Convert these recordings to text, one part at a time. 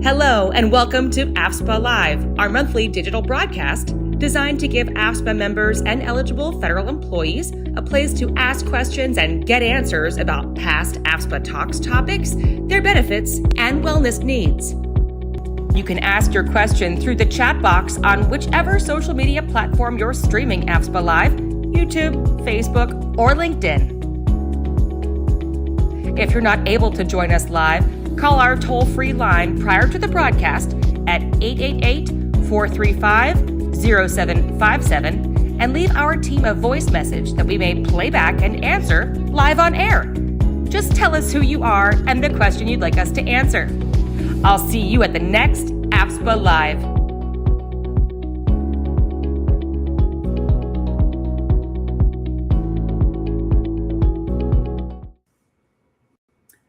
Hello, and welcome to AFSPA Live, our monthly digital broadcast designed to give AFSPA members and eligible federal employees a place to ask questions and get answers about past AFSPA Talks topics, their benefits, and wellness needs. You can ask your question through the chat box on whichever social media platform you're streaming AFSPA Live, YouTube, Facebook, or LinkedIn. If you're not able to join us live, call our toll-free line prior to the broadcast at 888-435-0757 and leave our team a voice message that we may play back and answer live on air. Just tell us who you are and the question you'd like us to answer. I'll see you at the next AFSPA Live.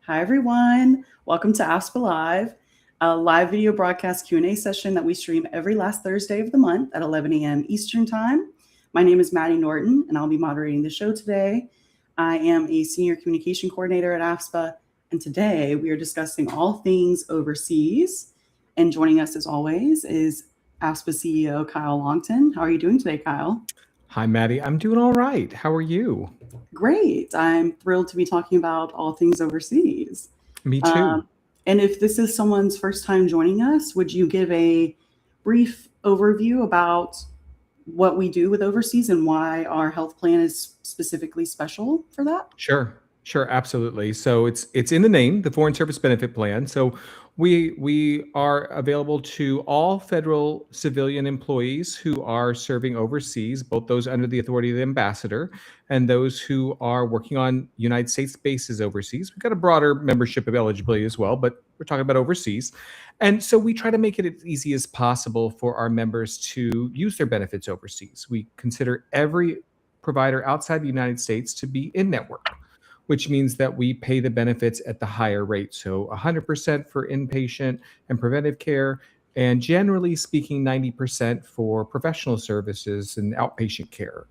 Hi, everyone. Welcome to AFSPA Live, a live video broadcast Q&A session that we stream every last Thursday of the month at 11 a.m. Eastern Time. My name is Maddie Norton, and I'll be moderating the show today. I am a Senior Communication Coordinator at AFSPA, and today we are discussing all things overseas. And joining us, as always, is AFSPA CEO Kyle Longton. How are you doing today, Kyle? Hi, Maddie. I'm doing all right. How are you? Great. I'm thrilled to be talking about all things overseas. Me too. And if this is someone's first time joining us, would you give a brief overview about what we do with overseas and why our health plan is specifically special for that? Sure, absolutely. So it's in the name, the Foreign Service Benefit Plan. So we are available to all federal civilian employees who are serving overseas, both those under the authority of the ambassador and those who are working on United States bases overseas. We've got a broader membership of eligibility as well, but we're talking about overseas. And so we try to make it as easy as possible for our members to use their benefits overseas. We consider every provider outside the United States to be in-network, which means that we pay the benefits at the higher rate. So 100% for inpatient and preventive care, and generally speaking, 90% for professional services and outpatient care.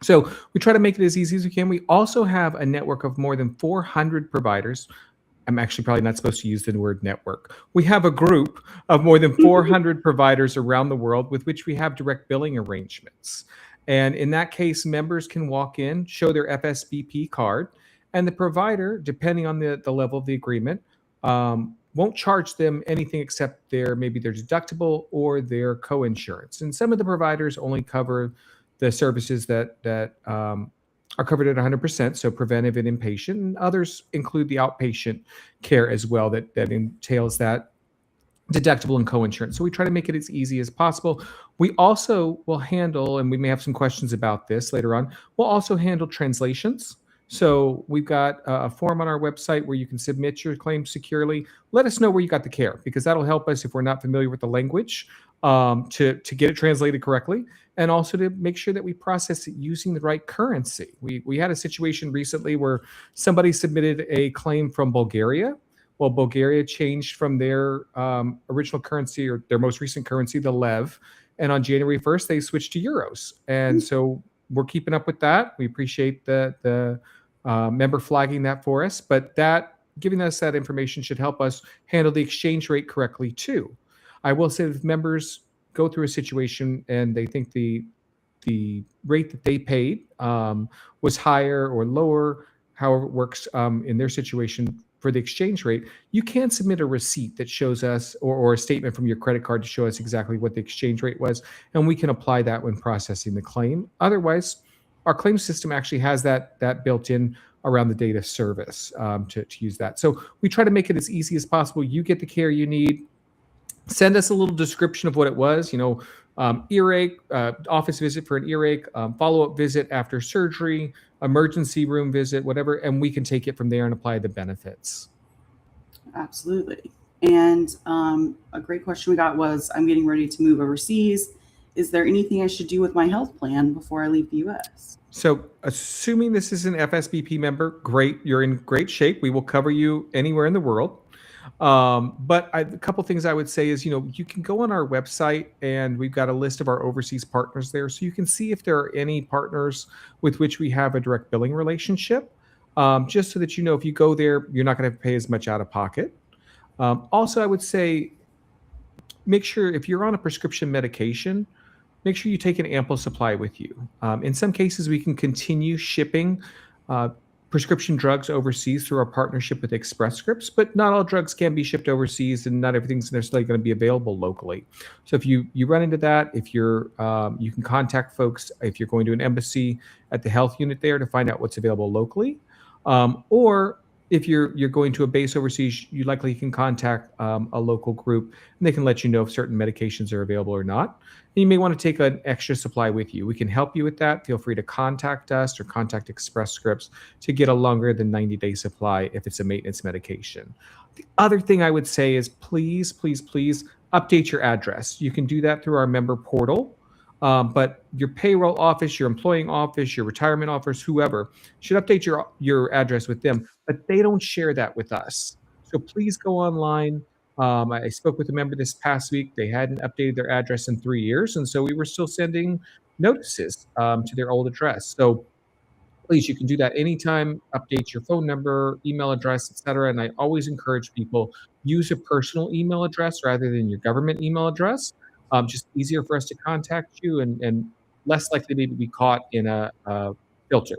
So we try to make it as easy as we can. We also have a network of more than 400 providers. I'm actually probably not supposed to use the word network. We have a group of more than 400 providers around the world with which we have direct billing arrangements. And in that case, members can walk in, show their FSBP card, and the provider, depending on the level of the agreement, won't charge them anything except maybe their deductible or their co-insurance. And some of the providers only cover the services that are covered at 100%, so preventive and inpatient, and others include the outpatient care as well that entails that deductible and co-insurance. So we try to make it as easy as possible. We also will handle, and we may have some questions about this later on, we'll also handle translations. So we've got a form on our website where you can submit your claim securely. Let us know where you got the care, because that'll help us if we're not familiar with the language to get it translated correctly, and also to make sure that we process it using the right currency. We had a situation recently where somebody submitted a claim from Bulgaria. Well, Bulgaria changed from their original currency, or their most recent currency, the lev, and on January 1st, they switched to euros. And so we're keeping up with that. We appreciate the member flagging that for us, but giving us that information should help us handle the exchange rate correctly too. I will say that if members go through a situation and they think the rate that they paid was higher or lower, however it works in their situation for the exchange rate, you can submit a receipt that shows us, or a statement from your credit card to show us exactly what the exchange rate was, and we can apply that when processing the claim. Otherwise, our claim system actually has that built in around the date of service to use that. So we try to make it as easy as possible. You get the care you need. Send us a little description of what it was, earache, office visit for an earache, follow-up visit after surgery, emergency room visit, whatever, and we can take it from there and apply the benefits. Absolutely. And a great question we got was, I'm getting ready to move overseas. Is there anything I should do with my health plan before I leave the U.S.? So assuming this is an FSBP member, great, you're in great shape. We will cover you anywhere in the world. But a couple things I would say is, you can go on our website and we've got a list of our overseas partners there. So you can see if there are any partners with which we have a direct billing relationship, just so that if you go there, you're not going to pay as much out of pocket. Also, I would say make sure if you're on a prescription medication, make sure you take an ample supply with you. In some cases, we can continue shipping prescription drugs overseas through our partnership with Express Scripts, but not all drugs can be shipped overseas, and not everything's necessarily going to be available locally. So if you run into that, if you can contact folks if you're going to an embassy at the health unit there to find out what's available locally, or if you're going to a base overseas, you likely can contact a local group, and they can let you know if certain medications are available or not. And you may want to take an extra supply with you. We can help you with that. Feel free to contact us or contact Express Scripts to get a longer than 90-day supply if it's a maintenance medication. The other thing I would say is please, please, please update your address. You can do that through our member portal. But your payroll office, your employing office, your retirement office, whoever should update your address with them, but they don't share that with us. So please go online. I spoke with a member this past week. They hadn't updated their address in 3 years, and so we were still sending notices to their old address. So please, you can do that anytime. Update your phone number, email address, etc. And I always encourage people use a personal email address rather than your government email address. Just easier for us to contact you and less likely maybe be caught in a filter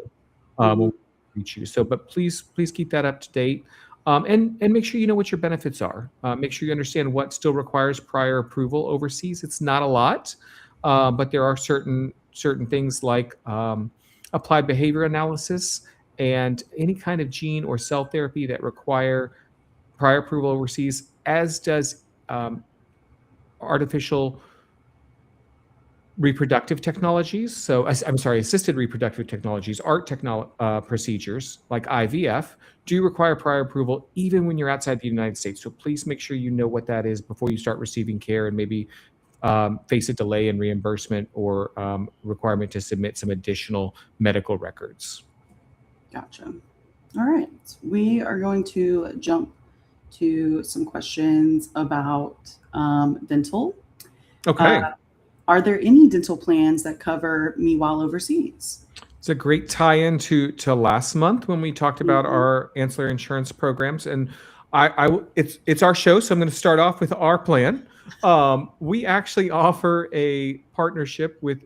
when we reach you. So, but please keep that up to date. And make sure you know what your benefits are. Make sure you understand what still requires prior approval overseas. It's not a lot, but there are certain things like applied behavior analysis and any kind of gene or cell therapy that require prior approval overseas, as does artificial reproductive technologies. So I'm sorry, assisted reproductive technologies, procedures like IVF do require prior approval even when you're outside the United States. So please make sure you know what that is before you start receiving care and maybe face a delay in reimbursement or requirement to submit some additional medical records. Gotcha. All right. We are going to jump to some questions about dental. Okay. Are there any dental plans that cover me while overseas? It's a great tie-in to last month when we talked about our ancillary insurance programs, and it's our show, so I'm going to start off with our plan. We actually offer a partnership with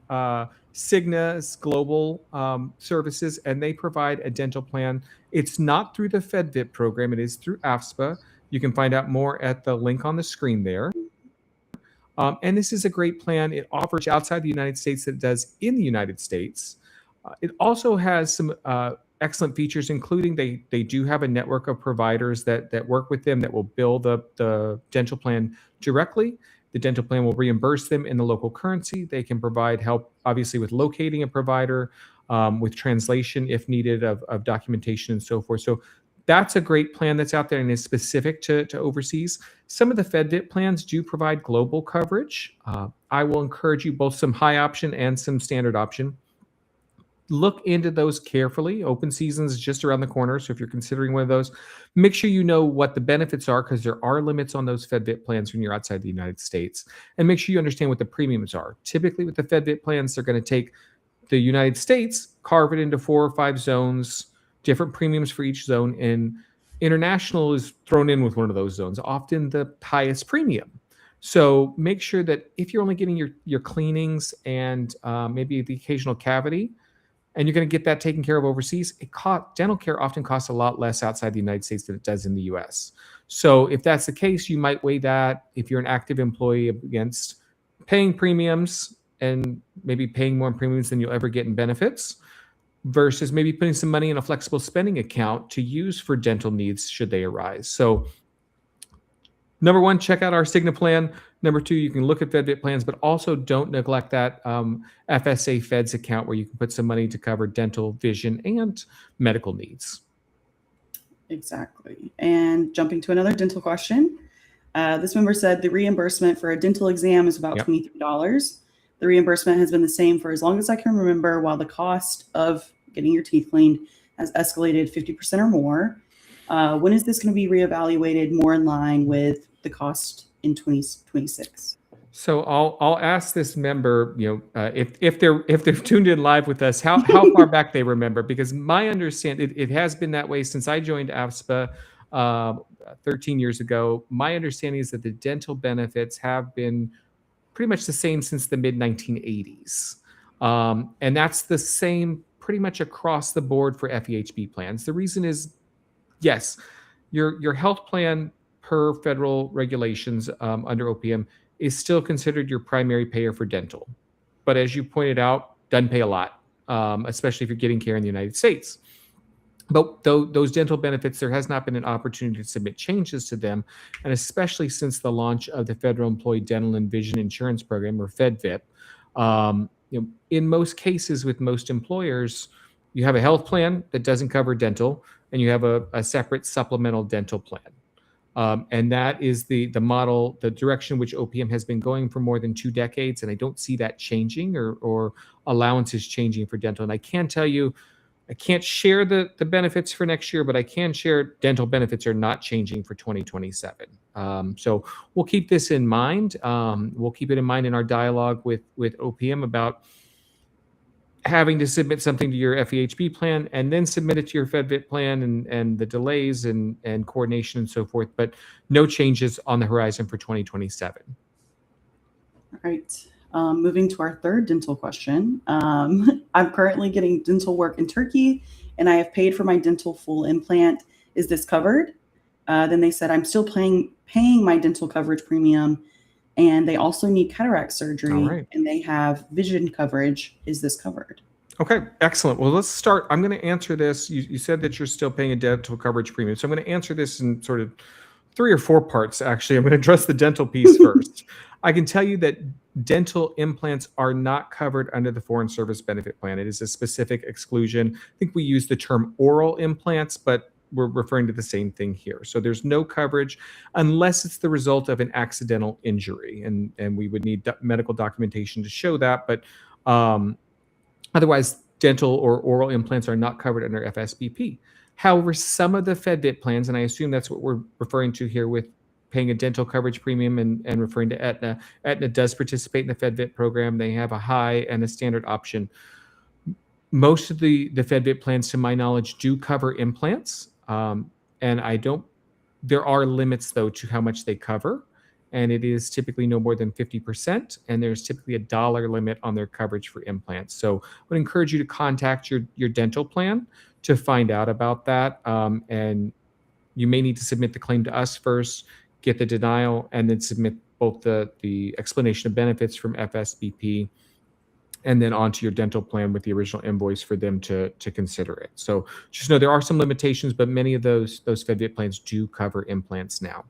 Cigna's Global Services, and they provide a dental plan. It's not through the FedVIP program; it is through AFSPA. You can find out more at the link on the screen there. And this is a great plan. It offers outside the United States that it does in the United States. It also has some excellent features, including they do have a network of providers that work with them that will bill the dental plan directly. The dental plan will reimburse them in the local currency. They can provide help, obviously, with locating a provider, with translation if needed of documentation and so forth. So that's a great plan that's out there and is specific to overseas. Some of the FedVIP plans do provide global coverage. I will encourage you both some high option and some standard option. Look into those carefully. Open season is just around the corner. So if you're considering one of those, make sure you know what the benefits are, because there are limits on those FedVIP plans when you're outside the United States. And make sure you understand what the premiums are. Typically with the FedVIP plans, they're going to take the United States, carve it into 4 or 5 zones, different premiums for each zone, and international is thrown in with one of those zones, often the highest premium. So make sure that if you're only getting your cleanings and maybe the occasional cavity, and you're going to get that taken care of overseas, dental care often costs a lot less outside the United States than it does in the US. So if that's the case, you might weigh that, if you're an active employee, against paying premiums and maybe paying more in premiums than you'll ever get in benefits, versus maybe putting some money in a flexible spending account to use for dental needs should they arise. So number 1, check out our Cigna plan. Number 2, you can look at FedVIP plans, but also don't neglect that FSA Feds account where you can put some money to cover dental, vision, and medical needs. Exactly. And jumping to another dental question. This member said the reimbursement for a dental exam is about $23. The reimbursement has been the same for as long as I can remember, while the cost of getting your teeth cleaned has escalated 50% or more. When is this going to be reevaluated more in line with the cost in 2026? So I'll ask this member, if they're tuned in live with us, how far back they remember, because my understanding, it has been that way since I joined AFSPA 13 years ago. My understanding is that the dental benefits have been pretty much the same since the mid 1980s. And that's the same pretty much across the board for FEHB plans. The reason is, yes, your health plan per federal regulations under OPM is still considered your primary payer for dental. But as you pointed out, doesn't pay a lot, especially if you're getting care in the United States. But those dental benefits, there has not been an opportunity to submit changes to them, and especially since the launch of the Federal Employee Dental and Vision Insurance Program, or FedVIP. In most cases with most employers, you have a health plan that doesn't cover dental, and you have a separate supplemental dental plan. And that is the model, the direction which OPM has been going for more than 2 decades, and I don't see that changing or allowances changing for dental. And I can tell you, I can't share the benefits for next year, but I can share dental benefits are not changing for 2027. So we'll keep this in mind. We'll keep it in mind in our dialogue with OPM about having to submit something to your FEHB plan and then submit it to your FedVIP plan and the delays and coordination and so forth, but no changes on the horizon for 2027. All right. Moving to our third dental question. I'm currently getting dental work in Turkey, and I have paid for my dental full implant. Is this covered? Then they said, I'm still paying my dental coverage premium, and they also need cataract surgery, and they have vision coverage. Is this covered? Okay, excellent. Well, let's start. I'm going to answer this. You said that you're still paying a dental coverage premium. So I'm going to answer this in sort of 3 or 4 parts, actually. I'm going to address the dental piece first. I can tell you that dental implants are not covered under the Foreign Service Benefit Plan. It is a specific exclusion. I think we use the term oral implants, but we're referring to the same thing here. So there's no coverage unless it's the result of an accidental injury, and we would need medical documentation to show that. But otherwise, dental or oral implants are not covered under FSBP. However, some of the FedVIP plans, and I assume that's what we're referring to here with paying a dental coverage premium and referring to Aetna. Aetna does participate in the FedVIP program. They have a high and a standard option. Most of the FedVIP plans, to my knowledge, do cover implants. And there are limits, though, to how much they cover. And it is typically no more than 50%. And there's typically a dollar limit on their coverage for implants. So I would encourage you to contact your dental plan to find out about that. And you may need to submit the claim to us first, get the denial, and then submit both the explanation of benefits from FSBP and then onto your dental plan with the original invoice for them to consider it. So just know there are some limitations, but many of those FedVIP plans do cover implants now.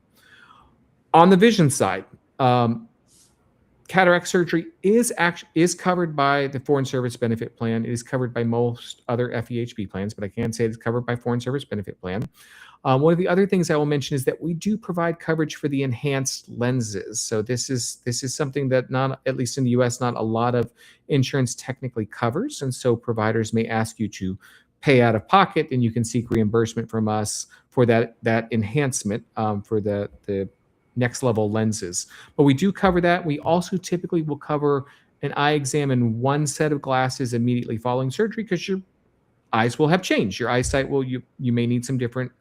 On the vision side, cataract surgery is covered by the Foreign Service Benefit Plan. It is covered by most other FEHB plans, but I can say it's covered by Foreign Service Benefit Plan. One of the other things I will mention is that we do provide coverage for the enhanced lenses. So this is something that, not at least in the U.S., not a lot of insurance technically covers, and so providers may ask you to pay out of pocket, and you can seek reimbursement from us for that enhancement for the next level lenses. But we do cover that. We also typically will cover an eye exam and 1 set of glasses immediately following surgery, because your eyes will have changed. Your eyesight you may need some different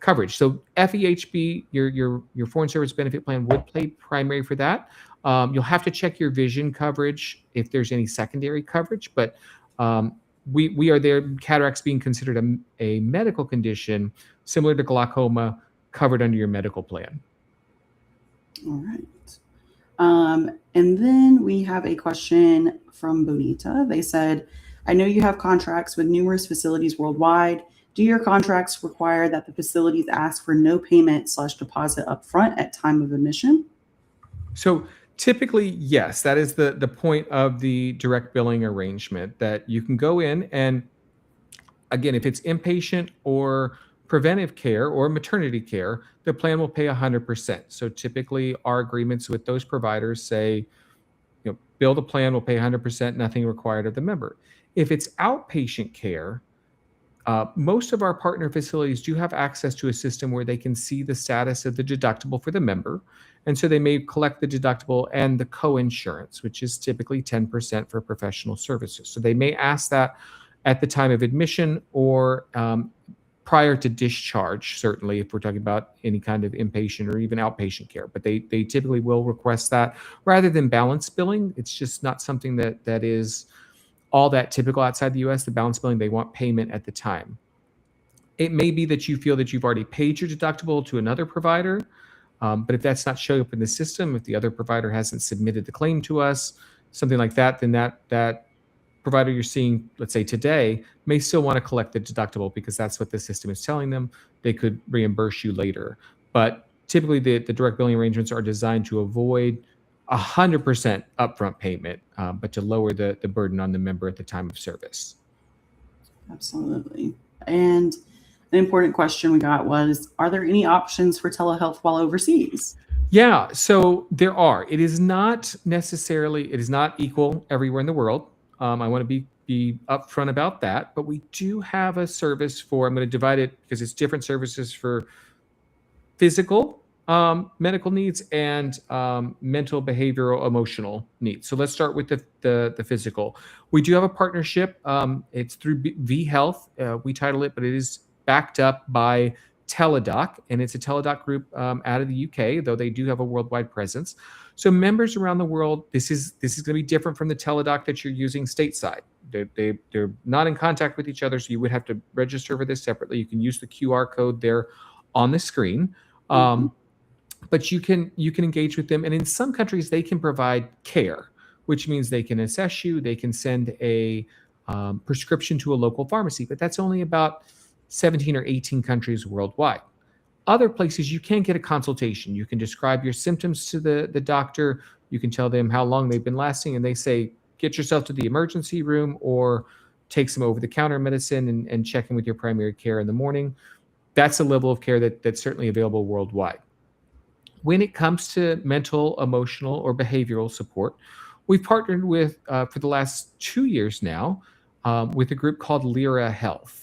coverage. So FEHB, your Foreign Service Benefit Plan, would play primary for that. You'll have to check your vision coverage if there's any secondary coverage, but we are there. Cataracts being considered a medical condition similar to glaucoma, covered under your medical plan. All right. And then we have a question from Bonita. They said, I know you have contracts with numerous facilities worldwide. Do your contracts require that the facilities ask for no payment/deposit upfront at time of admission? So typically, yes, that is the point of the direct billing arrangement, that you can go in and, again, if it's inpatient or preventive care or maternity care, the plan will pay 100%. So typically our agreements with those providers say, bill the plan, will pay 100%, nothing required of the member. If it's outpatient care, most of our partner facilities do have access to a system where they can see the status of the deductible for the member. And so they may collect the deductible and the co-insurance, which is typically 10% for professional services. So they may ask that at the time of admission, or prior to discharge, certainly if we're talking about any kind of inpatient or even outpatient care. But they typically will request that rather than balance billing. It's just not something that is all that typical outside the US. The balance billing, they want payment at the time. It may be that you feel that you've already paid your deductible to another provider, but if that's not showing up in the system, if the other provider hasn't submitted the claim to us, something like that, then that provider you're seeing, let's say today, may still want to collect the deductible because that's what the system is telling them. They could reimburse you later. But typically the direct billing arrangements are designed to avoid 100% upfront payment, but to lower the burden on the member at the time of service. Absolutely. And an important question we got was, are there any options for telehealth while overseas? Yeah, so there are. It is not equal everywhere in the world. I want to be upfront about that, but we do have a service for, I'm going to divide it because it's different services for physical medical needs and mental, behavioral, emotional needs. So let's start with the physical. We do have a partnership. It's through V Health. We title it, but it is backed up by Teladoc, and it's a Teladoc group out of the UK, though they do have a worldwide presence. So members around the world, this is going to be different from the Teladoc that you're using stateside. They're not in contact with each other, so you would have to register for this separately. You can use the QR code there on the screen. But you can engage with them, and in some countries they can provide care, which means they can assess you, they can send a prescription to a local pharmacy, but that's only about 17 or 18 countries worldwide. Other places you can get a consultation. You can describe your symptoms to the doctor. You can tell them how long they've been lasting, and they say, get yourself to the emergency room or take some over-the-counter medicine and check in with your primary care in the morning. That's a level of care that's certainly available worldwide. When it comes to mental, emotional, or behavioral support, we've partnered with, for the last 2 years now, with a group called Lyra Health.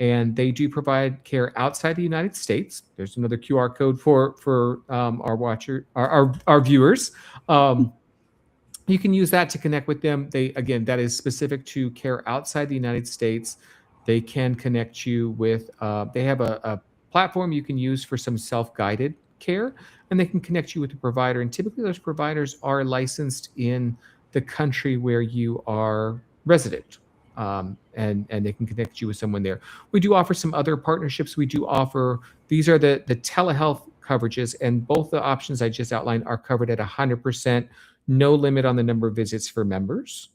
And they do provide care outside the United States. There's another QR code for our viewers. You can use that to connect with them. That is specific to care outside the United States. They can connect you with, they have a platform you can use for some self-guided care, and they can connect you with a provider. And typically those providers are licensed in the country where you are resident. And they can connect you with someone there. We do offer some other partnerships. We do offer, these are the telehealth coverages, and both the options I just outlined are covered at 100%, no limit on the number of visits for members.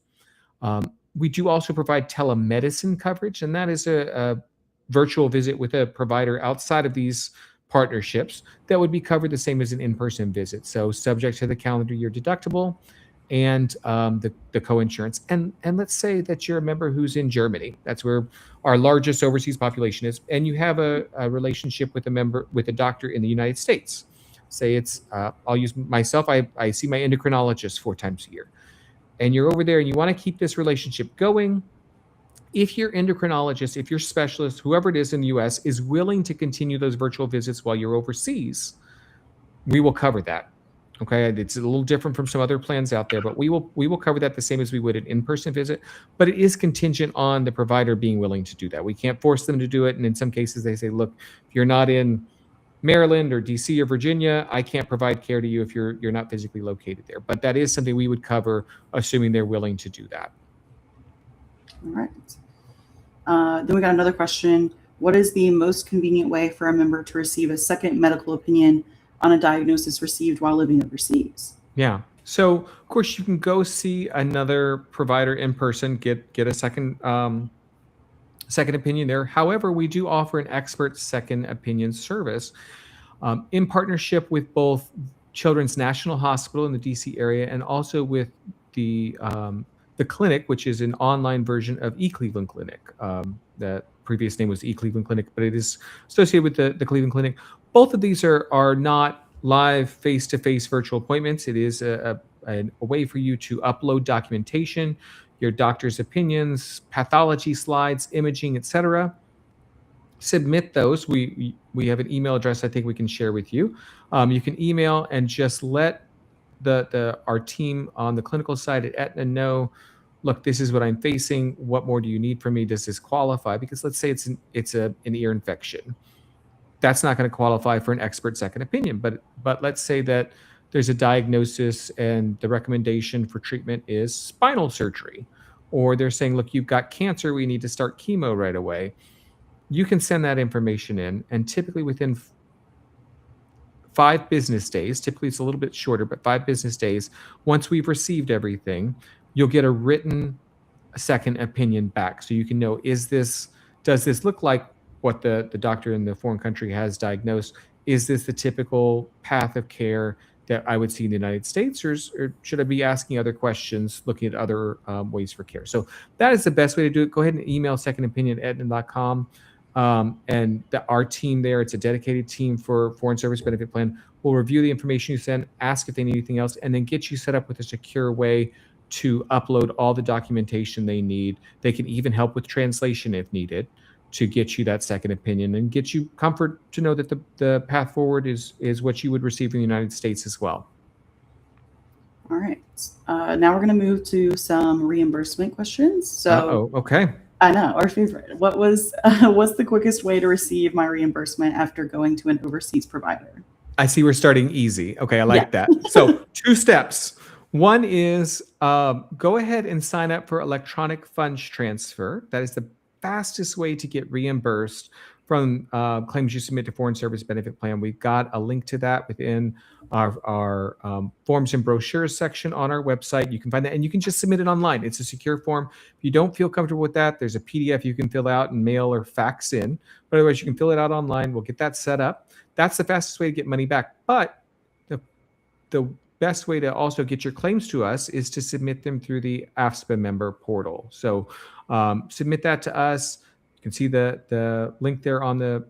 We do also provide telemedicine coverage, and that is a virtual visit with a provider outside of these partnerships that would be covered the same as an in-person visit. So subject to the calendar year deductible and the co-insurance. And let's say that you're a member who's in Germany. That's where our largest overseas population is. And you have a relationship with a doctor in the United States. Say it's, I'll use myself, I see my endocrinologist 4 times a year. And you're over there and you want to keep this relationship going. If your endocrinologist, if your specialist, whoever it is in the US, is willing to continue those virtual visits while you're overseas, we will cover that. Okay, it's a little different from some other plans out there, but we will cover that the same as we would an in-person visit. But it is contingent on the provider being willing to do that. We can't force them to do it. And in some cases, they say, look, if you're not in Maryland or DC or Virginia, I can't provide care to you if you're not physically located there. But that is something we would cover, assuming they're willing to do that. All right. Then we got another question. What is the most convenient way for a member to receive a second medical opinion on a diagnosis received while living overseas? Yeah. So of course you can go see another provider in person, get a second opinion there. However, we do offer an expert second opinion service in partnership with both Children's National Hospital in the DC area and also with the clinic, which is an online version of eCleveland Clinic. That previous name was eCleveland Clinic, but it is associated with the Cleveland Clinic. Both of these are not live face-to-face virtual appointments. It is a way for you to upload documentation, your doctor's opinions, pathology slides, imaging, etc. Submit those. We have an email address I think we can share with you. You can email and just let our team on the clinical side at Aetna know look, this is what I'm facing. What more do you need from me? Does this qualify? Because let's say it's an ear infection. That's not going to qualify for an expert second opinion. But let's say that there's a diagnosis and the recommendation for treatment is spinal surgery, or they're saying, look, you've got cancer, we need to start chemo right away. You can send that information in, and typically within 5 business days, typically it's a little bit shorter, but 5 business days, once we've received everything, you'll get a written second opinion back. So you can know, does this look like what the doctor in the foreign country has diagnosed? Is this the typical path of care that I would see in the United States, or should I be asking other questions, looking at other ways for care? So that is the best way to do it. Go ahead and email secondopinion@aetna.com. And our team there, it's a dedicated team for Foreign Service Benefit Plan, will review the information you send, ask if they need anything else, and then get you set up with a secure way to upload all the documentation they need. They can even help with translation if needed to get you that second opinion and get you comfort to know that the path forward is what you would receive in the United States as well. All right. Now we're going to move to some reimbursement questions. So, okay. I know, our favorite. What's the quickest way to receive my reimbursement after going to an overseas provider? I see we're starting easy. Okay, I like that. So 2 steps. One is go ahead and sign up for electronic funds transfer. That is the fastest way to get reimbursed from claims you submit to Foreign Service Benefit Plan. We've got a link to that within our forms and brochures section on our website. You can find that, and you can just submit it online. It's a secure form. If you don't feel comfortable with that, there's a PDF you can fill out and mail or fax in. But otherwise, you can fill it out online. We'll get that set up. That's the fastest way to get money back. But the best way to also get your claims to us is to submit them through the AFSPA member portal. So submit that to us. You can see the link there on the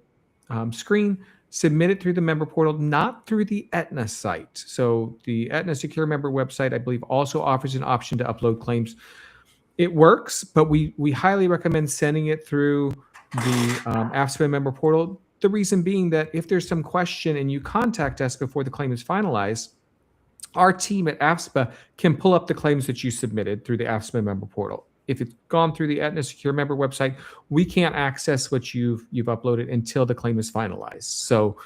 screen. Submit it through the member portal, not through the Aetna site. So the Aetna Secure Member website, I believe, also offers an option to upload claims. It works, but we highly recommend sending it through the AFSPA member portal. The reason being that if there's some question and you contact us before the claim is finalized, our team at AFSPA can pull up the claims that you submitted through the AFSPA member portal. If it's gone through the Aetna Secure Member website, we can't access what you've uploaded until the claim is finalized. So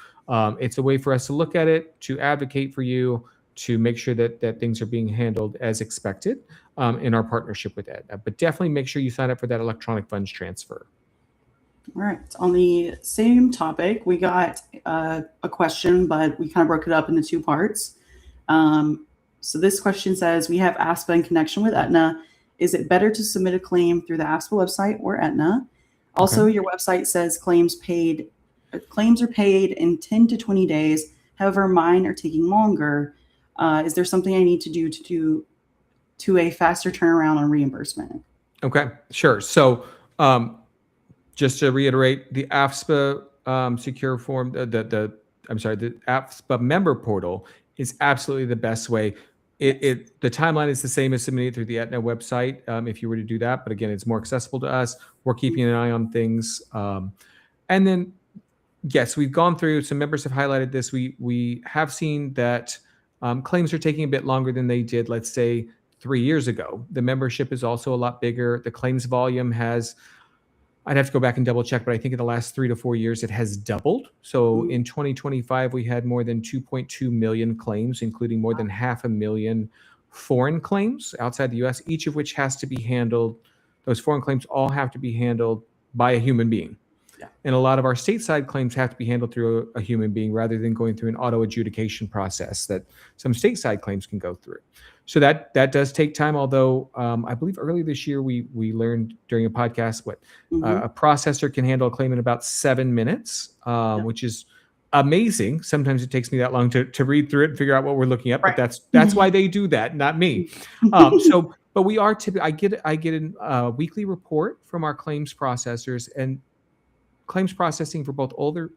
it's a way for us to look at it, to advocate for you, to make sure that things are being handled as expected in our partnership with Aetna. But definitely make sure you sign up for that electronic funds transfer. All right. On the same topic, we got a question, but we kind of broke it up into 2 parts. So this question says, we have AFSPA in connection with Aetna. Is it better to submit a claim through the AFSPA website or Aetna? Also, your website says claims are paid in 10 to 20 days. However, mine are taking longer. Is there something I need to do to a faster turnaround on reimbursement? Okay, sure. So just to reiterate, the AFSPA secure form, the AFSPA member portal is absolutely the best way. The timeline is the same as submitting it through the Aetna website if you were to do that. But again, it's more accessible to us. We're keeping an eye on things. And then, yes, we've gone through, some members have highlighted this. We have seen that claims are taking a bit longer than they did, let's say, 3 years ago. The membership is also a lot bigger. The claims volume has, I'd have to go back and double check, but I think in the last 3 to 4 years, it has doubled. So in 2025, we had more than 2.2 million claims, including more than 500,000 foreign claims outside the US, each of which has to be handled. Those foreign claims all have to be handled by a human being. Yeah. And a lot of our stateside claims have to be handled through a human being rather than going through an auto adjudication process that some stateside claims can go through. So that does take time, although I believe early this year we learned during a podcast a processor can handle a claim in about 7 minutes, which is amazing. Sometimes it takes me that long to read through it and figure out what we're looking at, but that's why they do that, not me. But we are typically, I get a weekly report from our claims processors, and claims processing for both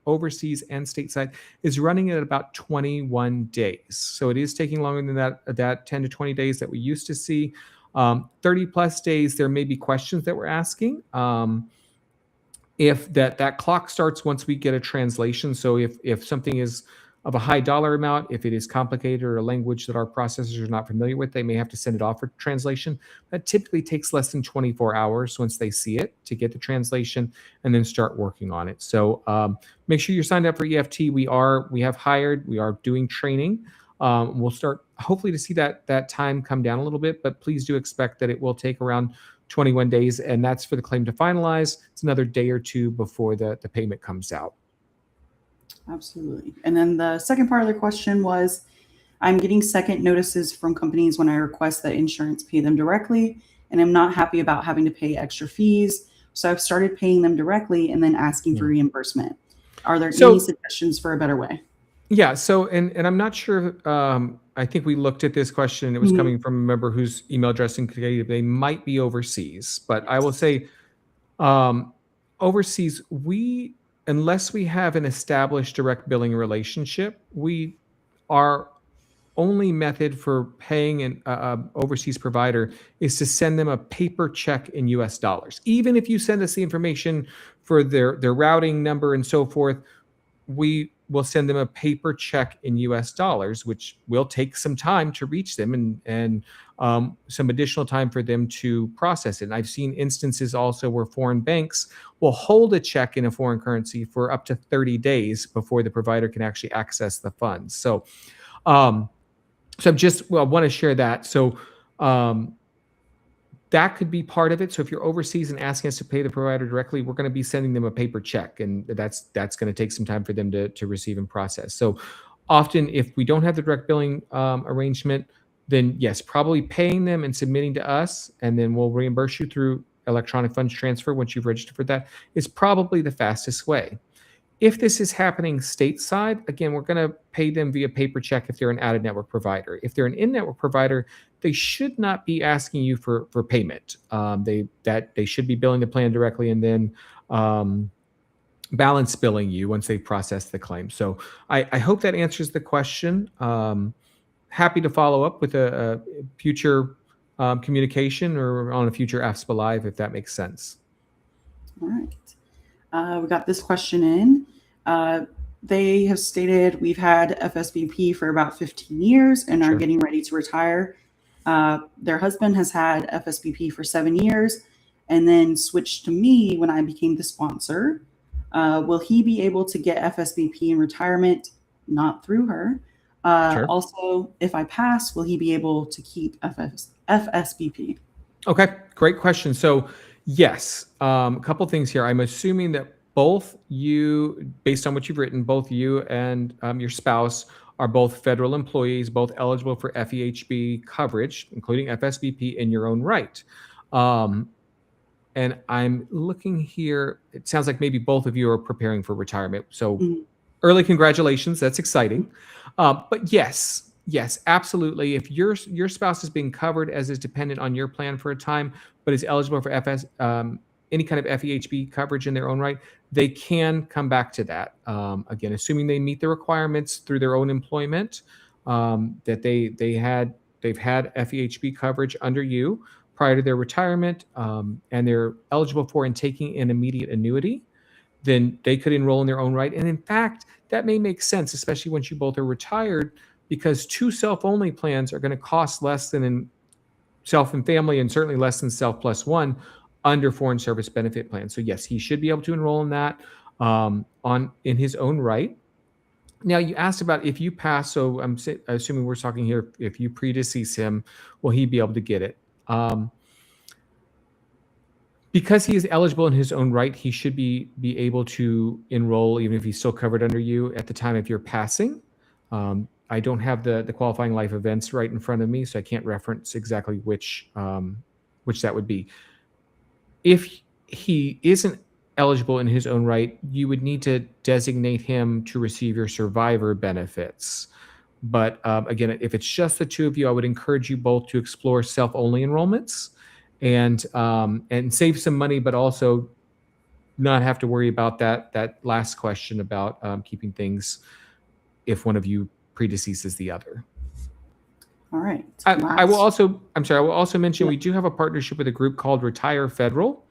overseas and stateside is running at about 21 days. So it is taking longer than that 10 to 20 days that we used to see. 30 plus days, there may be questions that we're asking. If that clock starts once we get a translation. So if something is of a high dollar amount. If it is complicated or a language that our processors are not familiar with, they may have to send it off for translation. That typically takes less than 24 hours once they see it to get the translation and then start working on it. So make sure you're signed up for EFT. We have hired, we are doing training. We'll start hopefully to see that time come down a little bit, but please do expect that it will take around 21 days, and that's for the claim to finalize. It's another day or two before the payment comes out. Absolutely. And then the second part of the question was, I'm getting second notices from companies when I request that insurance pay them directly, and I'm not happy about having to pay extra fees. So I've started paying them directly and then asking for reimbursement. Are there any suggestions for a better way? Yeah. So, and I'm not sure. I think we looked at this question. It was coming from a member whose email address indicated they might be overseas. But I will say, overseas, unless we have an established direct billing relationship, our only method for paying an overseas provider is to send them a paper check in US dollars. Even if you send us the information for their routing number and so forth, we will send them a paper check in US dollars, which will take some time to reach them and some additional time for them to process it. And I've seen instances also where foreign banks will hold a check in a foreign currency for up to 30 days before the provider can actually access the funds. So I want to share that. So that could be part of it. So if you're overseas and asking us to pay the provider directly, we're going to be sending them a paper check, and that's going to take some time for them to receive and process. So often, if we don't have the direct billing arrangement, then yes, probably paying them and submitting to us, and then we'll reimburse you through electronic funds transfer once you've registered for that, is probably the fastest way. If this is happening stateside, again, we're going to pay them via paper check if they're an out-of-network provider. If they're an in-network provider, they should not be asking you for payment. They should be billing the plan directly and then balance billing you once they process the claim. So I hope that answers the question. Happy to follow up with a future communication or on a future AFSPA Live if that makes sense. All right. We got this question in. They have stated we've had FSBP for about 15 years and are getting ready to retire. Their husband has had FSBP for 7 years and then switched to me when I became the sponsor. Will he be able to get FSBP in retirement? Not through her. Also, if I pass, will he be able to keep FSBP? Okay, great question. So yes, a couple things here. I'm assuming that both you, based on what you've written, both you and your spouse are both federal employees, both eligible for FEHB coverage, including FSBP in your own right. And I'm looking here, it sounds like maybe both of you are preparing for retirement. So early congratulations, that's exciting. But yes, absolutely. If your spouse is being covered as is dependent on your plan for a time, but is eligible for any kind of FEHB coverage in their own right, they can come back to that. Again, assuming they meet the requirements through their own employment, that they've had FEHB coverage under you prior to their retirement, and they're eligible for and taking an immediate annuity, then they could enroll in their own right. And in fact, that may make sense, especially once you both are retired, because two self-only plans are going to cost less than in self and family, and certainly less than self plus one under foreign service benefit plan. So yes, he should be able to enroll in that in his own right. Now, you asked about if you pass, so I'm assuming we're talking here, if you predecease him, will he be able to get it? Because he is eligible in his own right, he should be able to enroll even if he's still covered under you at the time of your passing. I don't have the qualifying life events right in front of me, so I can't reference exactly which that would be. If he isn't eligible in his own right, you would need to designate him to receive your survivor benefits. But again, if it's just the two of you, I would encourage you both to explore self-only enrollments and save some money, but also not have to worry about that last question about keeping things if one of you predeceases the other. All right. I will also mention we do have a partnership with a group called Retire Federal.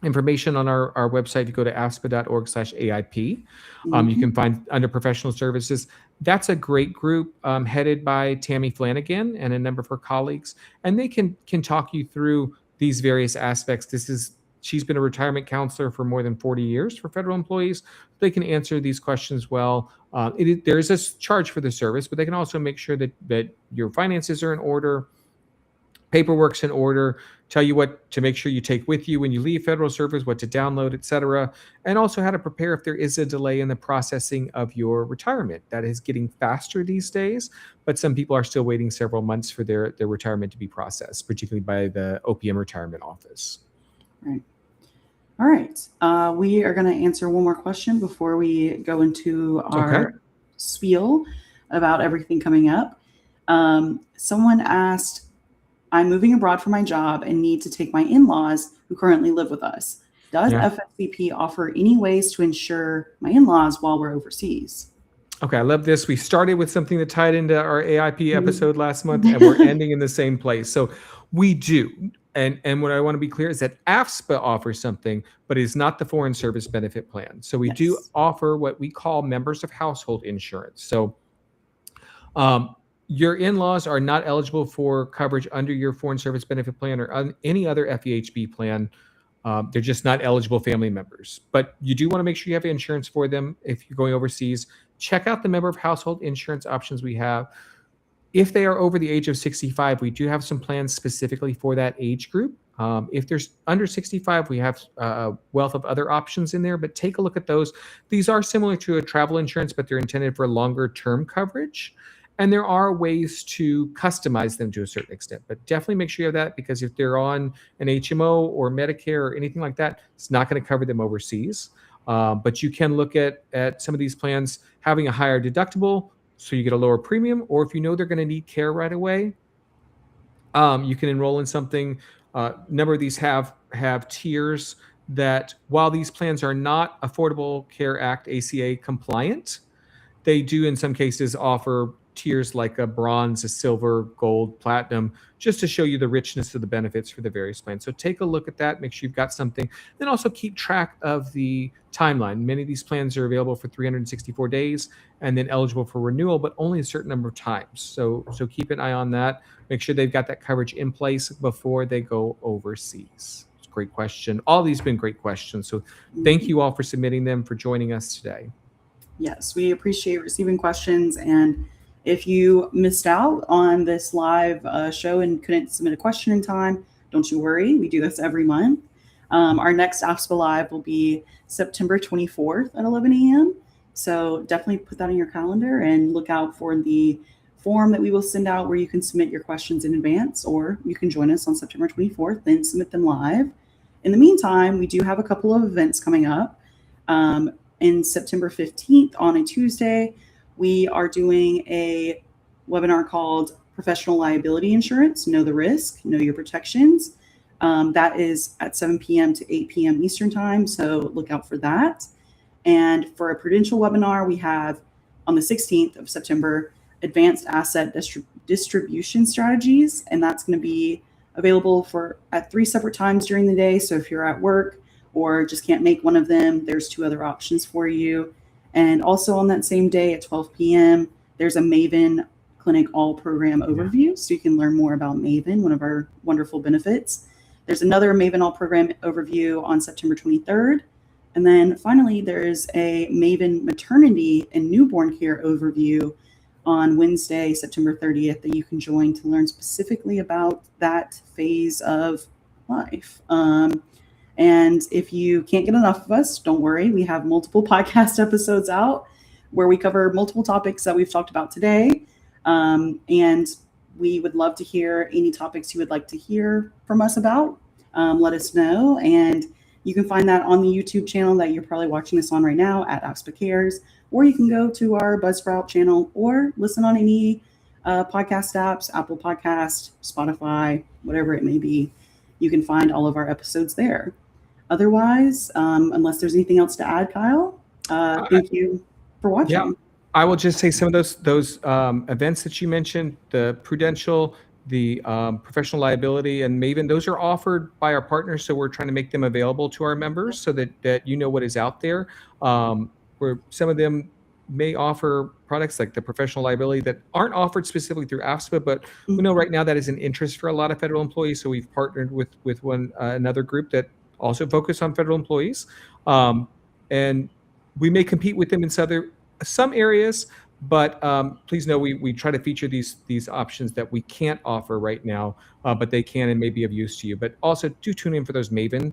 information on our website. If you go to afspa.org/AIP, you can Mhm. find under professional services. That's a great group headed by Tammy Flanagan and a number of her colleagues, and they can talk you through these various aspects. She's been a retirement counselor for more than 40 years for federal employees. They can answer these questions well. There is a charge for the service, but they can also make sure that your finances are in order, paperwork's in order, tell you what to make sure you take with you when you leave federal service, what to download, et cetera, and also how to prepare if there is a delay in the processing of your retirement. That is getting faster these days, but some people are still waiting several months for their retirement to be processed, particularly by the OPM retirement office. Right. All right. We are going to answer one more question before we go into our spiel about everything coming up. Someone asked, I'm moving abroad for my job and need to take my in-laws who currently live with us. Does FSPP offer any ways to insure my in-laws while we're overseas? Okay, I love this. We started with something that tied into our AIP episode last month, and we're ending in the same place. So we do. And what I want to be clear is that AFSPA offers something, but it is not the Foreign Service Benefit Plan. So we do offer what we call members of household insurance. So your in-laws are not eligible for coverage under your Foreign Service Benefit Plan or any other FEHB plan. They're just not eligible family members. But you do want to make sure you have insurance for them if you're going overseas. Check out the member of household insurance options we have. If they are over the age of 65, we do have some plans specifically for that age group. If there's under 65, we have a wealth of other options in there, but take a look at those. These are similar to a travel insurance, but they're intended for longer term coverage. And there are ways to customize them to a certain extent, but definitely make sure you have that, because if they're on an HMO or Medicare or anything like that, it's not going to cover them overseas. But you can look at some of these plans having a higher deductible so you get a lower premium, or if you know they're going to need care right away, you can enroll in something. A number of these have tiers that, while these plans are not Affordable Care Act ACA compliant, they do in some cases offer tiers like a bronze, a silver, gold, platinum, just to show you the richness of the benefits for the various plans. So take a look at that, make sure you've got something. Then also keep track of the timeline. Many of these plans are available for 364 days and then eligible for renewal, but only a certain number of times. So keep an eye on that. Make sure they've got that coverage in place before they go overseas. It's a great question. All these have been great questions. So thank you all for submitting them, for joining us today. Yes, we appreciate receiving questions. And if you missed out on this live show and couldn't submit a question in time, don't you worry. We do this every month. Our next AFSPA Live will be September 24th at 11 a.m. So definitely put that in your calendar and look out for the form that we will send out where you can submit your questions in advance, or you can join us on September 24th and submit them live. In the meantime, we do have a couple of events coming up. In September 15th, on a Tuesday, we are doing a webinar called Professional Liability Insurance, Know the Risk, Know Your Protections. That is at 7 p.m. to 8 p.m. Eastern Time, so look out for that. And for a Prudential webinar, we have on the 16th of September, Advanced Asset Distribution Strategies, and that's going to be available at 3 separate times during the day. So if you're at work or just can't make one of them, there's 2 other options for you. And also on that same day at 12 p.m., there's a Maven Clinic All Program overview. So you can learn more about Maven, one of our wonderful benefits. There's another Maven All Program overview on September 23rd. And then finally, there's a Maven Maternity and Newborn Care overview on Wednesday, September 30th, that you can join to learn specifically about that phase of life. And if you can't get enough of us, don't worry. We have multiple podcast episodes out where we cover multiple topics that we've talked about today. And we would love to hear any topics you would like to hear from us about. Let us know. And you can find that on the YouTube channel that you're probably watching this on right now at AFSPA Cares, or you can go to our Buzzsprout channel or listen on any podcast apps, Apple Podcast, Spotify, whatever it may be. You can find all of our episodes there. Otherwise, unless there's anything else to add, Kyle, thank you for watching. Yeah, I will just say some of those events that you mentioned, the Prudential professional liability and Maven. Those are offered by our partners, so we're trying to make them available to our members so that you know what is out there. Where some of them may offer products like the professional liability that aren't offered specifically through AFSPA, but we know right now that is an interest for a lot of federal employees. So we've partnered with another group that also focus on federal employees, and we may compete with them in some areas. But please know we try to feature these options that we can't offer right now, but they can and may be of use to you. But also do tune in for those Maven.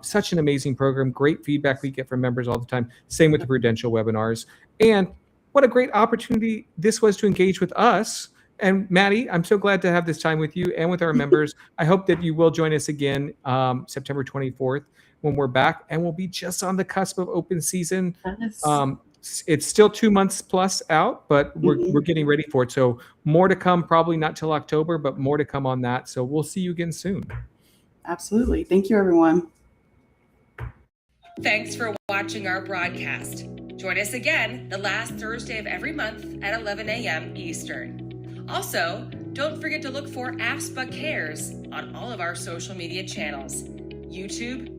Such an amazing program, great feedback we get from members all the time. Same with the Prudential webinars. And what a great opportunity this was to engage with us. And Maddie, I'm so glad to have this time with you and with our members. I hope that you will join us again September 24th when we're back, and we'll be just on the cusp of open season. Yes. It's still 2 months plus out, but we're getting ready for it. So more to come, probably not till October, but more to come on that. So we'll see you again soon. Absolutely. Thank you, everyone. Thanks for watching our broadcast. Join us again the last Thursday of every month at 11 a.m. Eastern. Also, don't forget to look for AFSPA Cares on all of our social media channels: YouTube,